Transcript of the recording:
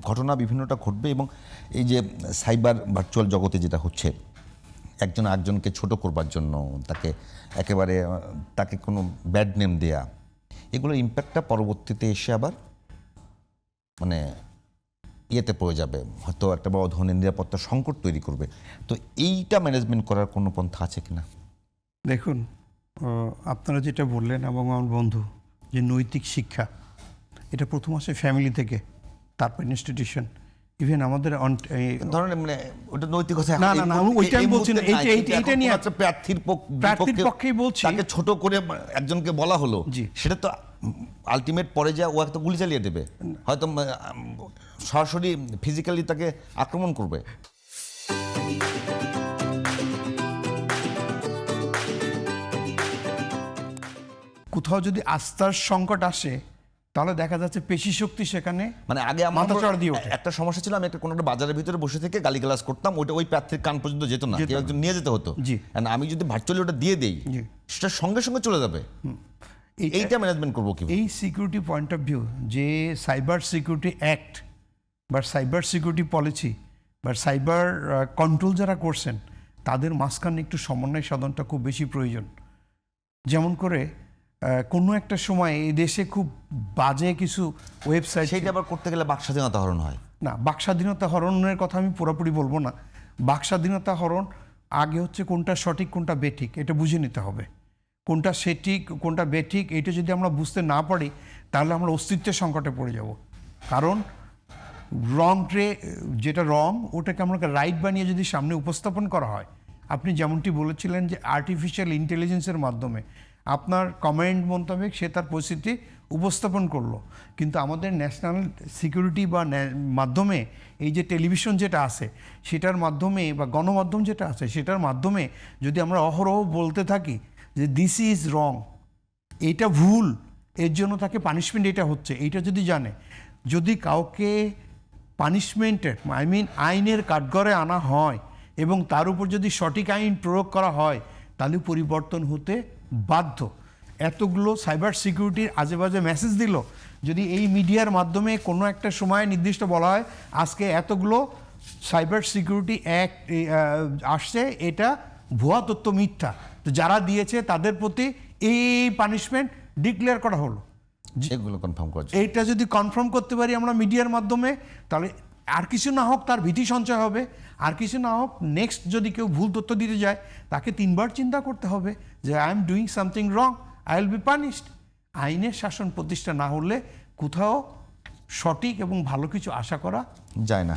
ঘটনা বিভিন্নটা ঘটবে এবং এই যে সাইবার ভার্চুয়াল জগতে যেটা হচ্ছে একজন আরেকজনকে ছোট করবার জন্য তাকে একেবারে তাকে কোনো ব্যাড নেম দেয়া, এগুলোর ইম্প্যাক্টটা পরবর্তীতে এসে আবার মানে ইয়েতে পড়ে যাবে, হয়তো একটা বড় ধরনের নিরাপত্তা সংকট তৈরি করবে। তো এইটা ম্যানেজমেন্ট করার কোনো পন্থা আছে কিনা? দেখুন, আপনারা যেটা বললেন এবং আমার বন্ধু যে নৈতিক শিক্ষা, এটা প্রথম আসে ফ্যামিলি থেকে, তারপর ইনস্টিটিউশন, ইভেন আমাদের ধরনের মানে ওটা নৈতিকতা না না না ওইটা আমি বলছি না, এইটা নিয়ে প্রার্থীর পক্ষেই বলছি। তাকে ছোট করে একজনকে বলা হলো, সেটা তো আলটিমেট পরে যা ও একটা গুলি চালিয়ে দেবে, হয়তো সরাসরি ফিজিক্যালি তাকে আক্রমণ করবে। কোথাও যদি আস্থার সংকট আসে তাহলে দেখা যাচ্ছে পেশি শক্তি সেখানে মানে আগে মাথা চড় দিয়ে ওঠে। একটা সমস্যা ছিল, আমি একটা কোনো একটা বাজারের ভিতরে বসে থেকে গালিগালাজ করতাম, ওটা ওই প্রার্থীর কান পর্যন্ত যেত না, কেউ একজন নিয়ে যেতে হতো। আমি যদি ভার্চুয়ালি ওটা দিয়ে দেই সেটা সঙ্গে সঙ্গে চলে যাবে। এইটা ম্যানেজমেন্ট করবো কি? এই সিকিউরিটি পয়েন্ট অফ ভিউ যে সাইবার সিকিউরিটি অ্যাক্ট বা সাইবার সিকিউরিটি পলিসি বা সাইবার কন্ট্রোল যারা করছেন তাদের মাঝখানে একটু সমন্বয় সাধনটা খুব বেশি প্রয়োজন। যেমন করে কোনো একটা সময় এই দেশে খুব বাজে কিছু ওয়েবসাইট, সেইটা আবার করতে গেলে বাক স্বাধীনতা হরণ হয় না। বাক স্বাধীনতা হরণের কথা আমি পুরোপুরি বলবো না। বাক স্বাধীনতা হরণ আগে হচ্ছে কোনটা সঠিক কোনটা বেঠিক এটা বুঝে নিতে হবে। কোনটা সঠিক কোনটা বেঠিক এটা যদি আমরা বুঝতে না পারি তাহলে আমরা অস্তিত্বের সংকটে পড়ে যাব। কারণ যেটা রং ওটাকে আমরা রাইট বানিয়ে যদি সামনে উপস্থাপন করা হয়, আপনি যেমনটি বলেছিলেন যে আর্টিফিশিয়াল ইন্টেলিজেন্সের মাধ্যমে আপনার কমেন্ট মোতাবেক সে তার পরিস্থিতি উপস্থাপন করলো, কিন্তু আমাদের ন্যাশনাল সিকিউরিটি বা মাধ্যমে এই যে টেলিভিশন যেটা আছে সেটার মাধ্যমে বা গণমাধ্যম যেটা আছে সেটার মাধ্যমে যদি আমরা অহরহ বলতে থাকি যে দিস ইজ রং, এইটা ভুল, এর জন্য তাকে পানিশমেন্ট এটা হচ্ছে, এইটা যদি জানে, যদি কাউকে পানিশমেন্টের আইনের কাঠগড়ে আনা হয় এবং তার উপর যদি সঠিক আইন প্রয়োগ করা হয় তাহলে পরিবর্তন হতে বাধ্য। এতগুলো সাইবার সিকিউরিটির আজে বাজে মেসেজ দিল, যদি এই মিডিয়ার মাধ্যমে কোনো একটা সময় নির্দিষ্ট বলা হয় আজকে এতগুলো সাইবার সিকিউরিটি অ্যাক্ট আসছে, এটা ভুয়া তথ্য, মিথ্যা, তো যারা দিয়েছে তাদের প্রতি এই পানিশমেন্ট ডিক্লেয়ার করা হলো, যেগুলো কনফার্ম করা, এইটা যদি কনফার্ম করতে পারি আমরা মিডিয়ার মাধ্যমে, তাহলে আর কিছু না হোক তার ভীতি সঞ্চয় হবে, আর কিছু না হোক নেক্সট যদি কেউ ভুল তথ্য দিতে যায় তাকে 3 বার চিন্তা করতে হবে যে I am doing something wrong, I will be punished. আইনের শাসন প্রতিষ্ঠা না হলে কোথাও সঠিক এবং ভালো কিছু আশা করা যায় না।